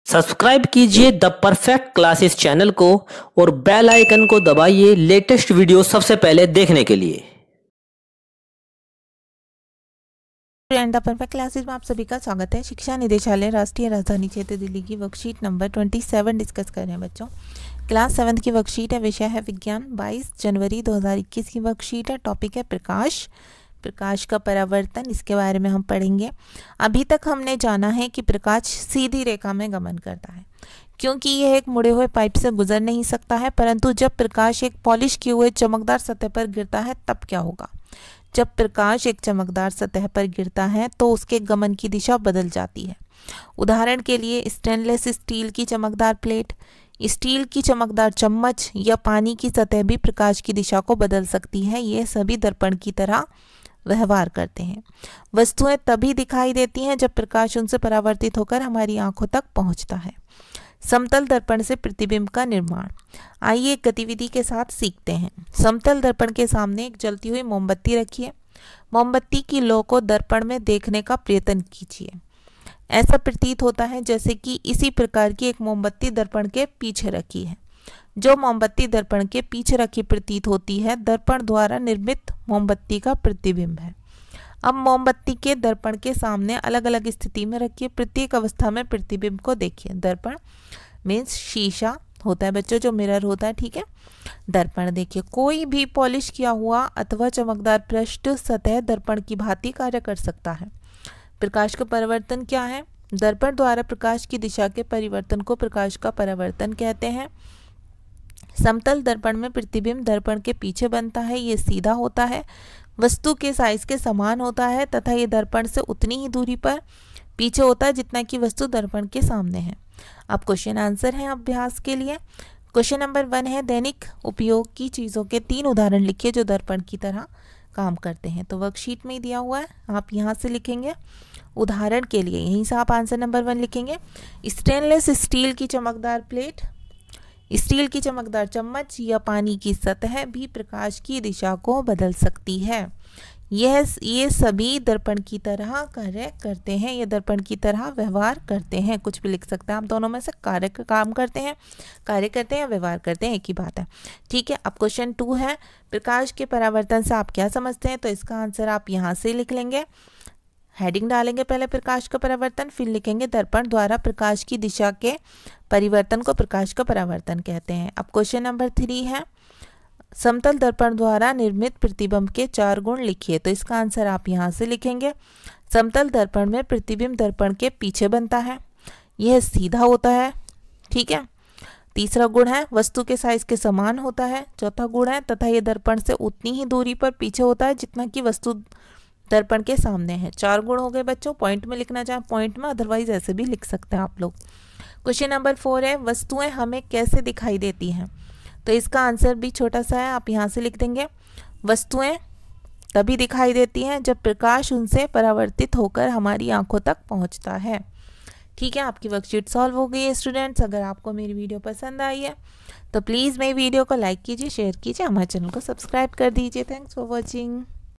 Subscribe कीजिए the perfect classes channel को और बेल आइकन को दबाइए लेटेस्ट वीडियो सबसे पहले देखने के लिए। द परफेक्ट क्लासेस में आप सभी का स्वागत है। शिक्षा निदेशालय राष्ट्रीय राजधानी क्षेत्र दिल्ली की वर्कशीट नंबर 27 डिस्कस कर रहे हैं बच्चों। क्लास 7 की वर्कशीट है, विषय है विज्ञान। 22 जनवरी 2021 की वर्कशीट है, टॉपिक है प्रकाश। प्रकाश का परावर्तन, इसके बारे में हम पढ़ेंगे। अभी तक हमने जाना है कि प्रकाश सीधी रेखा में गमन करता है क्योंकि यह एक मुड़े हुए पाइप से गुजर नहीं सकता है, परंतु जब प्रकाश एक पॉलिश किए हुए चमकदार सतह पर गिरता है तब क्या होगा। जब प्रकाश एक चमकदार सतह पर गिरता है तो उसके गमन की दिशा बदल जाती है। उदाहरण के लिए स्टेनलेस स्टील की चमकदार प्लेट, स्टील की चमकदार चम्मच या पानी की सतह भी प्रकाश की दिशा को बदल सकती है। ये सभी दर्पण की तरह व्यवहार करते हैं। वस्तुएं तभी दिखाई देती हैं जब प्रकाश उनसे परावर्तित होकर हमारी आंखों तक पहुंचता है। समतल दर्पण से प्रतिबिंब का निर्माण। आइए एक गतिविधि के साथ सीखते हैं। समतल दर्पण के सामने एक जलती हुई मोमबत्ती रखिए। मोमबत्ती की लौ को दर्पण में देखने का प्रयत्न कीजिए। ऐसा प्रतीत होता है जैसे कि इसी प्रकार की एक मोमबत्ती दर्पण के पीछे रखी है। जो मोमबत्ती दर्पण के पीछे रखी प्रतीत होती है दर्पण द्वारा निर्मित मोमबत्ती का प्रतिबिंब है। अब मोमबत्ती के दर्पण के सामने अलग अलग स्थिति में रखिए। प्रत्येक अवस्था में प्रतिबिंब को देखिए। दर्पण मीन्स शीशा होता है बच्चों, जो मिरर होता है, ठीक है। दर्पण देखिए, कोई भी पॉलिश किया हुआ अथवा चमकदार पृष्ठ सतह दर्पण की भांति कार्य कर सकता है। प्रकाश का परिवर्तन क्या है? दर्पण द्वारा प्रकाश की दिशा के परिवर्तन को प्रकाश का परावर्तन कहते हैं। समतल दर्पण में प्रतिबिंब दर्पण के पीछे बनता है। ये सीधा होता है, वस्तु के साइज के समान होता है तथा ये दर्पण से उतनी ही दूरी पर पीछे होता है जितना कि वस्तु दर्पण के सामने है। अब क्वेश्चन आंसर है अभ्यास के लिए। क्वेश्चन नंबर 1 है, दैनिक उपयोग की चीज़ों के 3 उदाहरण लिखिए जो दर्पण की तरह काम करते हैं। तो वर्कशीट में ही दिया हुआ है, आप यहाँ से लिखेंगे। उदाहरण के लिए यहीं से आप आंसर नंबर 1 लिखेंगे। स्टेनलेस स्टील की चमकदार प्लेट, स्टील की चमकदार चम्मच या पानी की सतह भी प्रकाश की दिशा को बदल सकती है। ये सभी दर्पण की तरह कार्य करते हैं, ये दर्पण की तरह व्यवहार करते हैं। कुछ भी लिख सकते हैं आप दोनों में से। कार्य करते हैं या व्यवहार करते हैं, एक ही बात है, ठीक है। अब क्वेश्चन 2 है, प्रकाश के परावर्तन से आप क्या समझते हैं? तो इसका आंसर आप यहाँ से लिख लेंगे। हेडिंग डालेंगे पहले प्रकाश का परावर्तन, फिर लिखेंगे दर्पण द्वारा प्रकाश की दिशा के परिवर्तन को प्रकाश का परावर्तन कहते हैं। अब क्वेश्चन नंबर 3 है, समतल दर्पण द्वारा निर्मित प्रतिबिंब के 4 गुण लिखिए। तो इसका आंसर आप यहाँ से लिखेंगे। समतल दर्पण में प्रतिबिंब दर्पण के पीछे बनता है, यह सीधा होता है, ठीक है। तीसरा गुण है, वस्तु के साइज के समान होता है। चौथा गुण है, तथा यह दर्पण से उतनी ही दूरी पर पीछे होता है जितना कि वस्तु दर्पण के सामने है। 4 गुण हो गए बच्चों। पॉइंट में लिखना चाहें पॉइंट में, अदरवाइज ऐसे भी लिख सकते हैं आप लोग। क्वेश्चन नंबर 4 है, वस्तुएं हमें कैसे दिखाई देती हैं? तो इसका आंसर भी छोटा सा है, आप यहाँ से लिख देंगे। वस्तुएं तभी दिखाई देती हैं जब प्रकाश उनसे परावर्तित होकर हमारी आंखों तक पहुँचता है, ठीक है। आपकी वर्कशीट सॉल्व हो गई है स्टूडेंट्स। अगर आपको मेरी वीडियो पसंद आई है तो प्लीज़ मेरी वीडियो को लाइक कीजिए, शेयर कीजिए, हमारे चैनल को सब्सक्राइब कर दीजिए। Thanks for watching.